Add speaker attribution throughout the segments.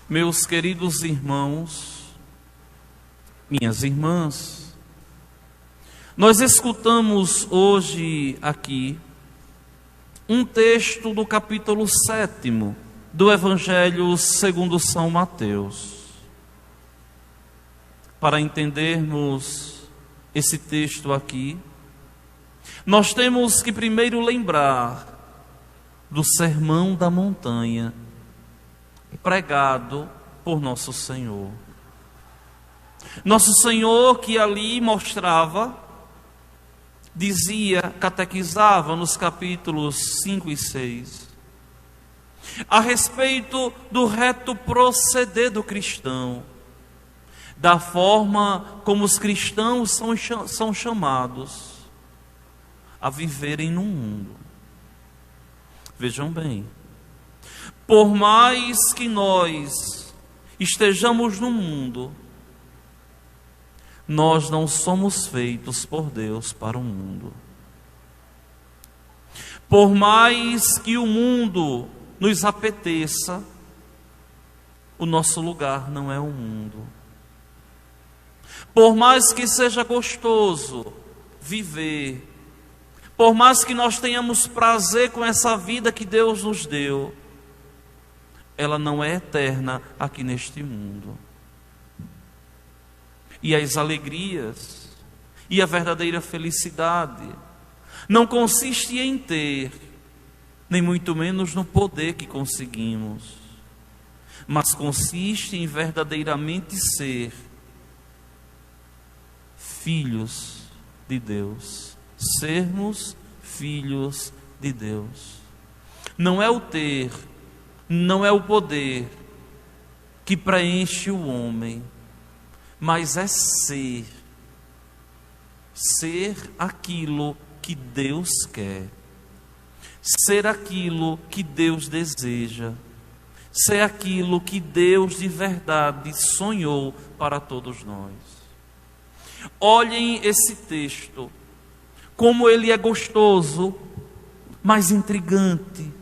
Speaker 1: Meus queridos irmãos, minhas irmãs, nós escutamos hoje aqui um texto do capítulo 7 do Evangelho segundo São Mateus. Para entendermos esse texto aqui, nós temos que primeiro lembrar do Sermão da Montanha, pregado por Nosso Senhor. Nosso Senhor que ali mostrava, dizia, catequizava nos capítulos 5 e 6, a respeito do reto proceder do cristão, da forma como os cristãos são chamados a viverem no mundo. Vejam bem, por mais que nós estejamos no mundo, nós não somos feitos por Deus para o mundo. Por mais que o mundo nos apeteça, o nosso lugar não é o mundo. Por mais que seja gostoso viver, por mais que nós tenhamos prazer com essa vida que Deus nos deu, ela não é eterna aqui neste mundo. E as alegrias e a verdadeira felicidade não consiste em ter, nem muito menos no poder que conseguimos, mas consiste em verdadeiramente ser filhos de Deus, sermos filhos de Deus. Não é o ter, não é o poder que preenche o homem, mas é ser aquilo que Deus quer, ser aquilo que Deus deseja, ser aquilo que Deus de verdade sonhou para todos nós. Olhem esse texto, como ele é gostoso, mas intrigante.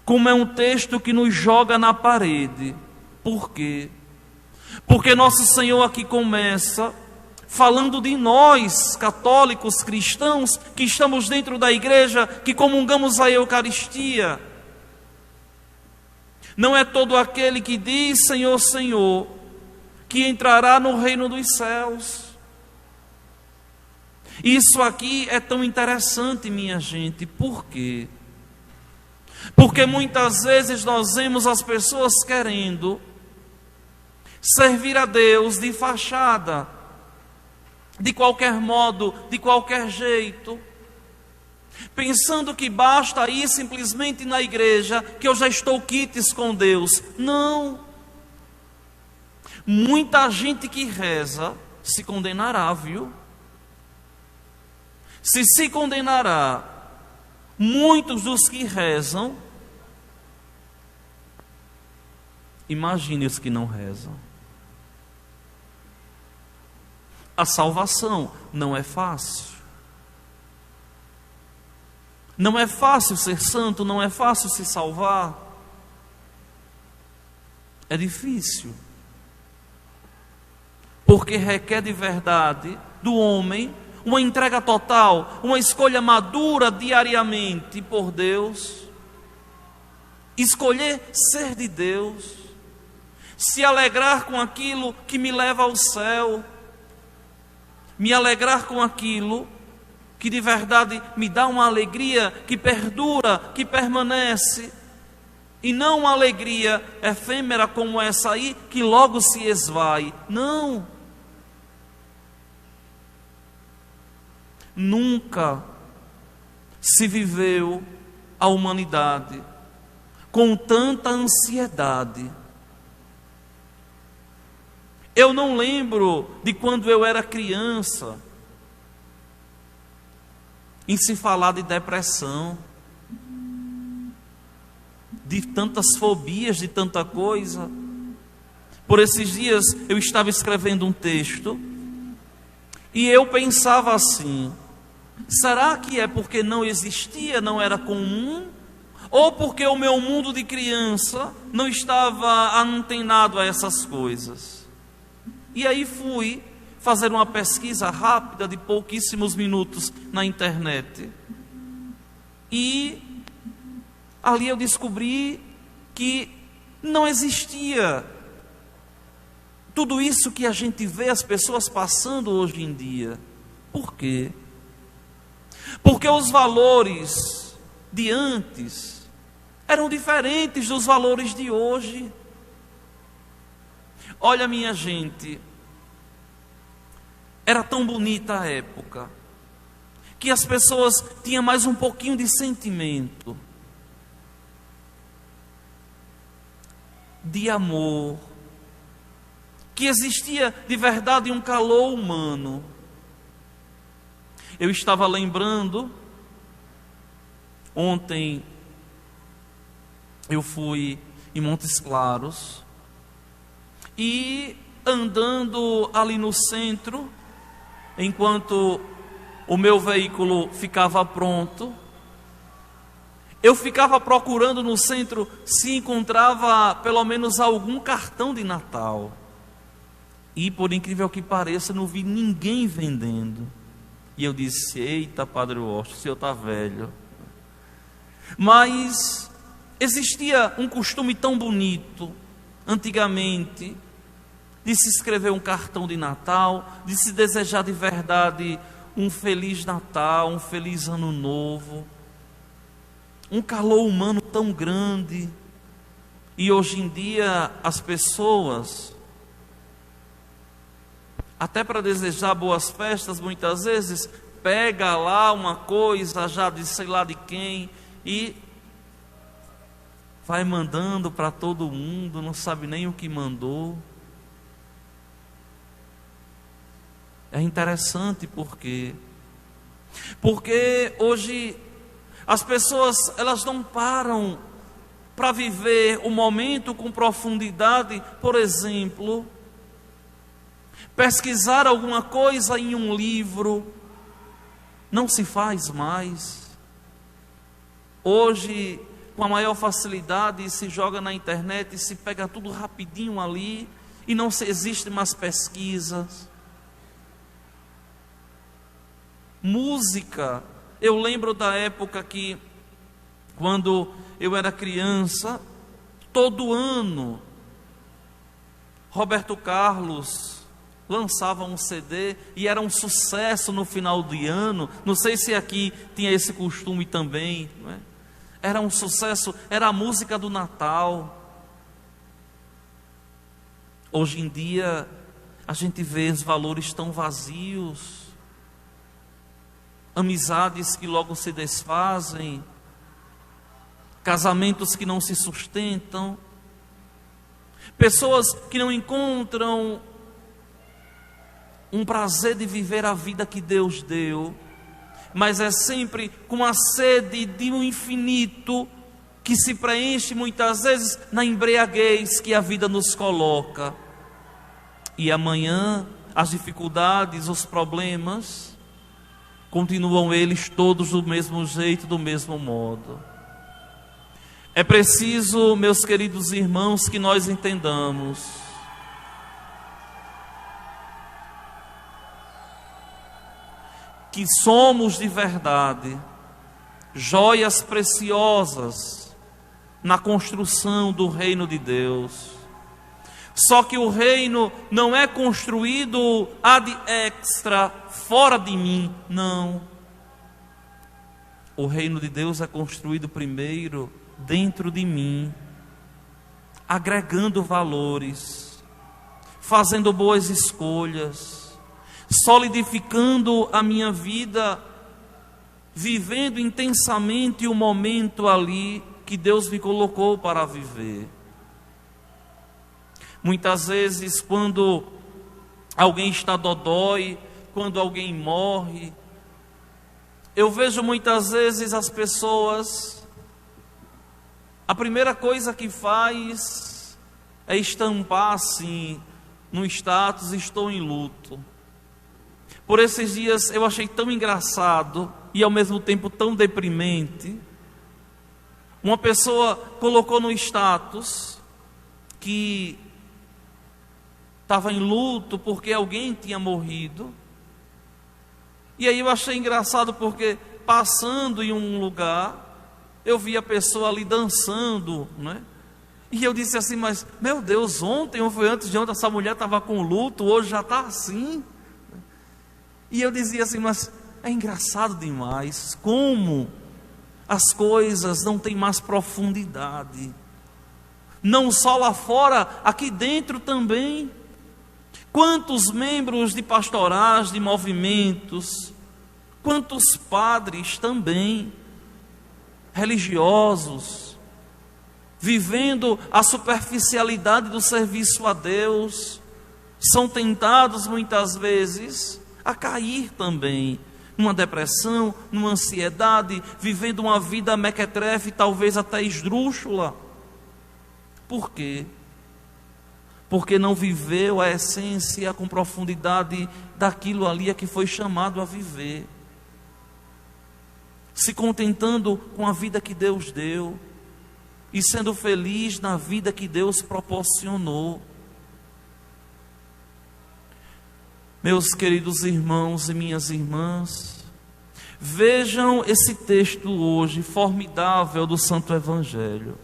Speaker 1: Como é um texto que nos joga na parede. Por quê? Porque Nosso Senhor aqui começa falando de nós, católicos, cristãos, que estamos dentro da igreja, que comungamos a Eucaristia. Não é todo aquele que diz Senhor, Senhor, que entrará no reino dos céus. Isso aqui é tão interessante, minha gente. Por quê? Porque muitas vezes nós vemos as pessoas querendo servir a Deus de fachada, de qualquer modo, de qualquer jeito, pensando que basta ir simplesmente na igreja, que eu já estou quites com Deus. Não. Muita gente que reza se condenará, viu? Se condenará, muitos dos que rezam, imagine os que não rezam. A salvação não é fácil. Não é fácil ser santo, não é fácil se salvar. É difícil. Porque requer de verdade do homem uma entrega total, uma escolha madura diariamente por Deus. Escolher ser de Deus, se alegrar com aquilo que me leva ao céu, me alegrar com aquilo que de verdade me dá uma alegria que perdura, que permanece, e não uma alegria efêmera como essa aí, que logo se esvai. Não. Nunca se viveu a humanidade com tanta ansiedade. Eu não lembro de quando eu era criança em se falar de depressão, de tantas fobias, de tanta coisa. Por esses dias eu estava escrevendo um texto e eu pensava assim: será que é porque não existia, não era comum? ou porque o meu mundo de criança não estava antenado a essas coisas. E aí fui fazer uma pesquisa rápida de pouquíssimos minutos na internet. E ali eu descobri que não existia tudo isso que a gente vê as pessoas passando hoje em dia. Por quê? Porque os valores de antes eram diferentes dos valores de hoje. Olha, minha gente, era tão bonita a época que as pessoas tinham mais um pouquinho de sentimento, de amor, que existia de verdade um calor humano. Eu estava lembrando, ontem eu fui em Montes Claros e andando ali no centro, enquanto o meu veículo ficava pronto, eu ficava procurando no centro se encontrava pelo menos algum cartão de Natal. E por incrível que pareça, não vi ninguém vendendo. E eu disse: eita, Padre Washington, o senhor está velho. Mas existia um costume tão bonito, antigamente, de se escrever um cartão de Natal, de se desejar de verdade um Feliz Natal, um Feliz Ano Novo. Um calor humano tão grande. E hoje em dia as pessoas, até para desejar boas festas, muitas vezes pega lá uma coisa já de sei lá de quem e vai mandando para todo mundo, não sabe nem o que mandou. É interessante porque hoje as pessoas, elas não param para viver o momento com profundidade. Por exemplo, pesquisar alguma coisa em um livro não se faz mais. Hoje, com a maior facilidade, se joga na internet e se pega tudo rapidinho ali e não se existe mais pesquisas. Música, eu lembro da época que, quando eu era criança, todo ano Roberto Carlos lançava um CD e era um sucesso no final de ano. Não sei se aqui tinha esse costume também, não é? Era um sucesso, era a música do Natal. Hoje em dia a gente vê os valores tão vazios, amizades que logo se desfazem, casamentos que não se sustentam, pessoas que não encontram um prazer de viver a vida que Deus deu, mas é sempre com a sede de um infinito que se preenche muitas vezes na embriaguez que a vida nos coloca. E amanhã as dificuldades, os problemas, continuam eles todos do mesmo jeito, do mesmo modo. É preciso, meus queridos irmãos, que nós entendamos que somos de verdade joias preciosas na construção do reino de Deus. Só que o reino não é construído ad extra, fora de mim, não. O reino de Deus é construído primeiro dentro de mim, agregando valores, fazendo boas escolhas, solidificando a minha vida, vivendo intensamente o momento ali que Deus me colocou para viver. Muitas vezes, quando alguém está dodói, quando alguém morre, eu vejo muitas vezes as pessoas, a primeira coisa que faz é estampar assim no status: estou em luto. Por esses dias eu achei tão engraçado e ao mesmo tempo tão deprimente Uma pessoa colocou no status que estava em luto porque alguém tinha morrido. E aí eu achei engraçado porque, passando em um lugar, eu vi a pessoa ali dançando, né? E eu disse assim, mas, meu Deus, ontem ou foi antes de ontem, essa mulher estava com luto, hoje já está assim. E eu dizia assim, mas é engraçado demais como as coisas não têm mais profundidade. Não só lá fora, aqui dentro também. Quantos membros de pastorais, de movimentos, quantos padres também, religiosos, vivendo a superficialidade do serviço a Deus, são tentados muitas vezes a cair também numa depressão, numa ansiedade, vivendo uma vida mequetrefe, talvez até esdrúxula. Por quê? Porque não viveu a essência com profundidade daquilo ali a que foi chamado a viver. Se contentando com a vida que Deus deu e sendo feliz na vida que Deus proporcionou. Meus queridos irmãos e minhas irmãs, vejam esse texto hoje formidável do Santo Evangelho.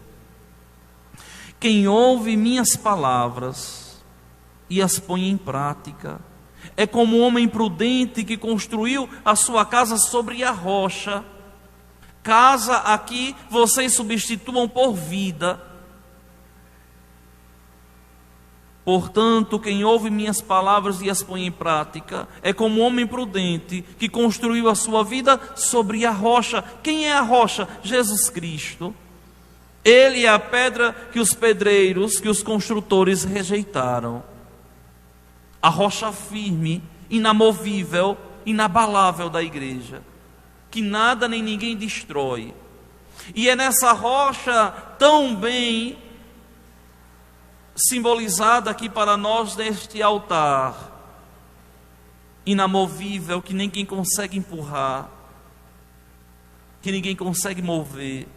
Speaker 1: Quem ouve minhas palavras e as põe em prática é como um homem prudente que construiu a sua casa sobre a rocha. Casa aqui vocês substituam por vida. Portanto, quem ouve minhas palavras e as põe em prática é como um homem prudente que construiu a sua vida sobre a rocha. Quem é a rocha? Jesus Cristo. Ele é a pedra que os pedreiros, que os construtores rejeitaram. A rocha firme, inamovível, inabalável da igreja, que nada nem ninguém destrói. E é nessa rocha tão bem simbolizada aqui para nós neste altar, inamovível, que ninguém consegue empurrar, que ninguém consegue mover,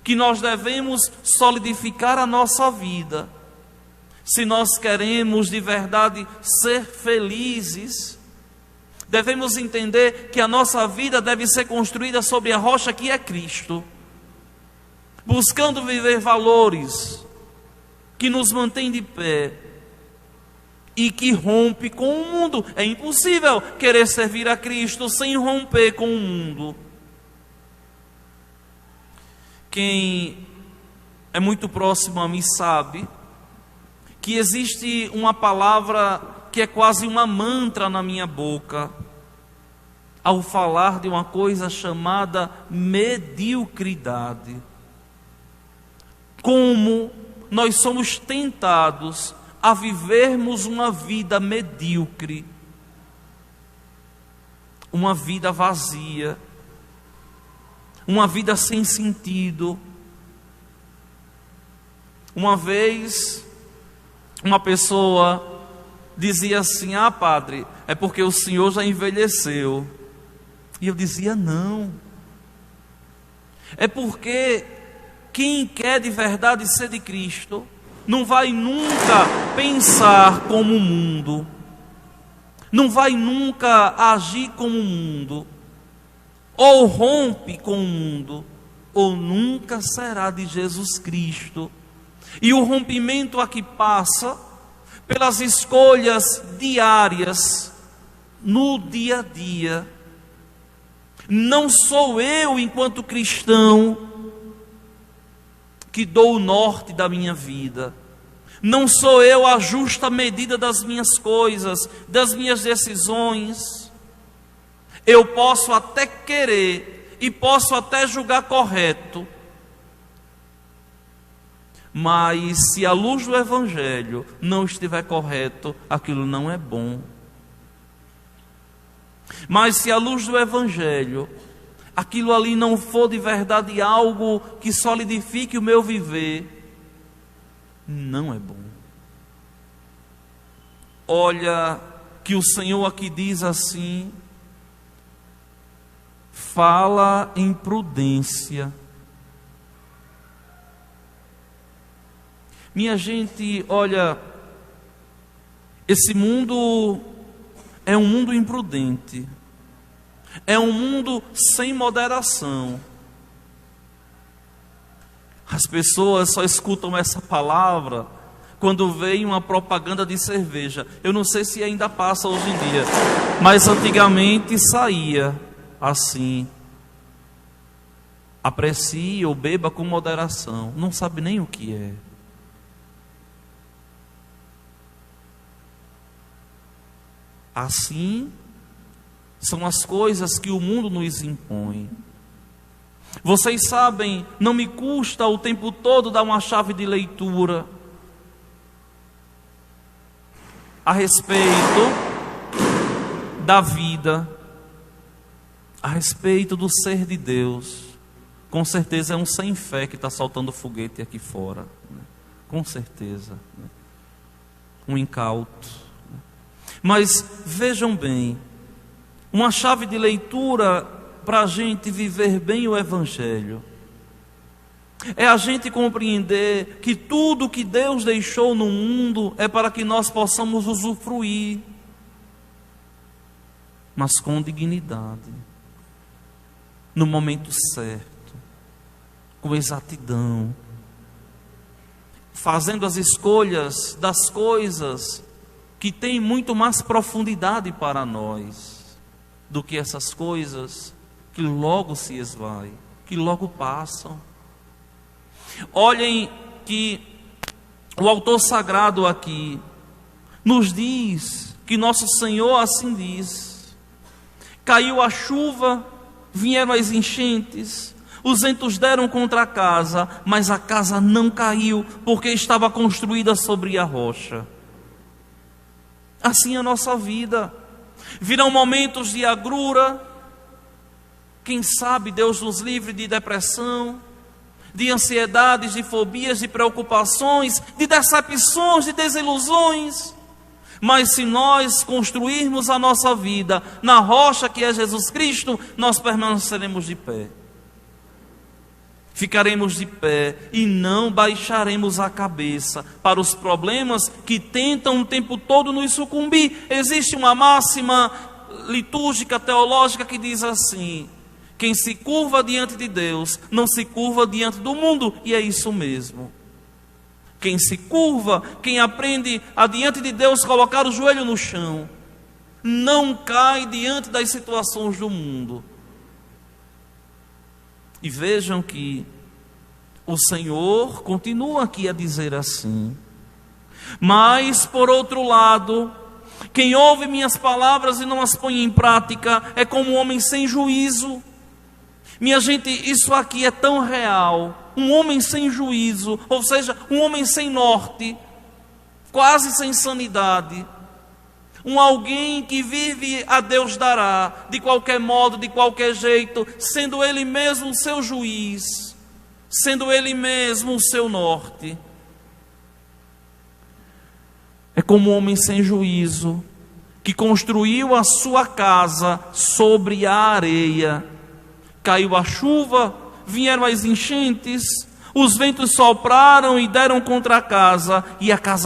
Speaker 1: que nós devemos solidificar a nossa vida. Se nós queremos de verdade ser felizes, devemos entender que a nossa vida deve ser construída sobre a rocha que é Cristo, buscando viver valores que nos mantêm de pé e que rompe com o mundo. É impossível querer servir a Cristo sem romper com o mundo. Quem é muito próximo a mim sabe que existe uma palavra que é quase uma mantra na minha boca ao falar de uma coisa chamada mediocridade. Como nós somos tentados a vivermos uma vida medíocre, uma vida vazia, uma vida sem sentido. Uma vez, uma pessoa dizia assim: ah, padre, é porque o senhor já envelheceu. E eu dizia: não, é porque quem quer de verdade ser de Cristo não vai nunca pensar como o mundo, não vai nunca agir como o mundo, ou rompe com o mundo, ou nunca será de Jesus Cristo. E o rompimento aqui passa pelas escolhas diárias, no dia a dia. Não sou eu, enquanto cristão, que dou o norte da minha vida. Não sou eu a justa medida das minhas coisas, das minhas decisões. Eu posso até querer e posso até julgar correto, mas se a luz do Evangelho não estiver correto, aquilo não é bom. Mas se a luz do Evangelho, aquilo ali não for de verdade algo que solidifique o meu viver, não é bom. Olha que o Senhor aqui diz assim: fala em prudência. Minha gente, olha, esse mundo é um mundo imprudente, é um mundo sem moderação. As pessoas só escutam essa palavra quando vem uma propaganda de cerveja. Eu não sei se ainda passa hoje em dia, mas antigamente saía assim: aprecie ou beba com moderação. Não sabe nem o que é. Assim são as coisas que o mundo nos impõe. Vocês sabem, não me custa o tempo todo dar uma chave de leitura a respeito da vida, a respeito do ser de Deus. Com certeza é um sem fé que está soltando foguete aqui fora, né? Com certeza, né? Um incauto. Mas vejam bem, uma chave de leitura para a gente viver bem o Evangelho é a gente compreender que tudo que Deus deixou no mundo é para que nós possamos usufruir, mas com dignidade, no momento certo, com exatidão, fazendo as escolhas das coisas que têm muito mais profundidade para nós do que essas coisas que logo se esvaem, que logo passam. Olhem que o autor sagrado aqui nos diz que nosso Senhor assim diz: caiu a chuva, vieram as enchentes, os ventos deram contra a casa, mas a casa não caiu, porque estava construída sobre a rocha. Assim é a nossa vida. Virão momentos de agrura, quem sabe Deus nos livre de depressão, de ansiedades, de fobias, de preocupações, de decepções, de desilusões. Mas se nós construirmos a nossa vida na rocha que é Jesus Cristo, nós permaneceremos de pé. Ficaremos de pé e não baixaremos a cabeça para os problemas que tentam o tempo todo nos sucumbir. Existe uma máxima litúrgica, teológica, que diz assim: quem se curva diante de Deus, não se curva diante do mundo. E é isso mesmo. Quem se curva, quem aprende a diante de Deus colocar o joelho no chão, não cai diante das situações do mundo. E vejam que o Senhor continua aqui a dizer assim: mas por outro lado, quem ouve minhas palavras e não as põe em prática é como um homem sem juízo. Minha gente, isso aqui é tão real. Um homem sem juízo, ou seja, um homem sem norte, quase sem sanidade. Um alguém que vive a Deus dará, de qualquer modo, de qualquer jeito, sendo Ele mesmo o seu juiz, sendo Ele mesmo o seu norte. É como um homem sem juízo, que construiu a sua casa sobre a areia. Caiu a chuva, vieram as enchentes, os ventos sopraram e deram contra a casa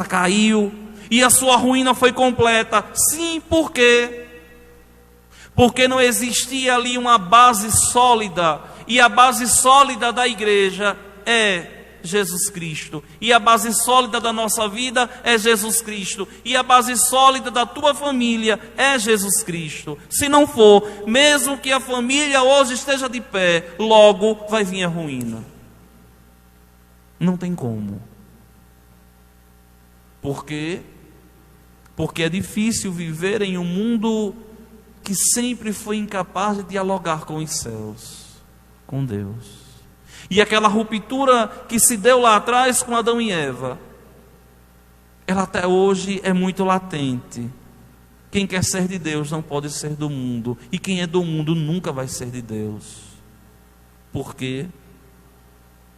Speaker 1: caiu. E a sua ruína foi completa. Sim, por quê? Porque não existia ali uma base sólida. E a base sólida da igreja é Jesus Cristo. E a base sólida da nossa vida é Jesus Cristo. E a base sólida da tua família é Jesus Cristo. Se não for, mesmo que a família hoje esteja de pé, logo vai vir a ruína. Não tem como. Por quê? Porque é difícil viver em um mundo que sempre foi incapaz de dialogar com os céus, com Deus. E aquela ruptura que se deu lá atrás com Adão e Eva, ela até hoje é muito latente. Quem quer ser de Deus não pode ser do mundo, e quem é do mundo nunca vai ser de Deus. Por quê?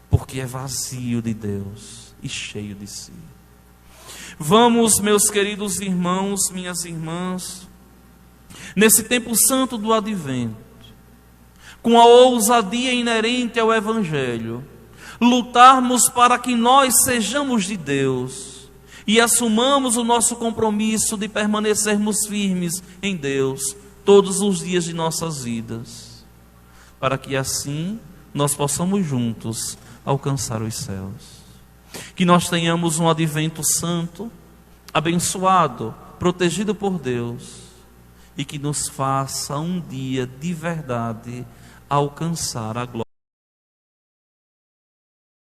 Speaker 1: Porque é vazio de Deus e cheio de si. Vamos, meus queridos irmãos, minhas irmãs, nesse tempo santo do advento, com a ousadia inerente ao Evangelho, lutarmos para que nós sejamos de Deus e assumamos o nosso compromisso de permanecermos firmes em Deus todos os dias de nossas vidas, para que assim nós possamos juntos alcançar os céus. Que nós tenhamos um advento santo, abençoado, protegido por Deus, e que nos faça um dia de verdade alcançar a glória.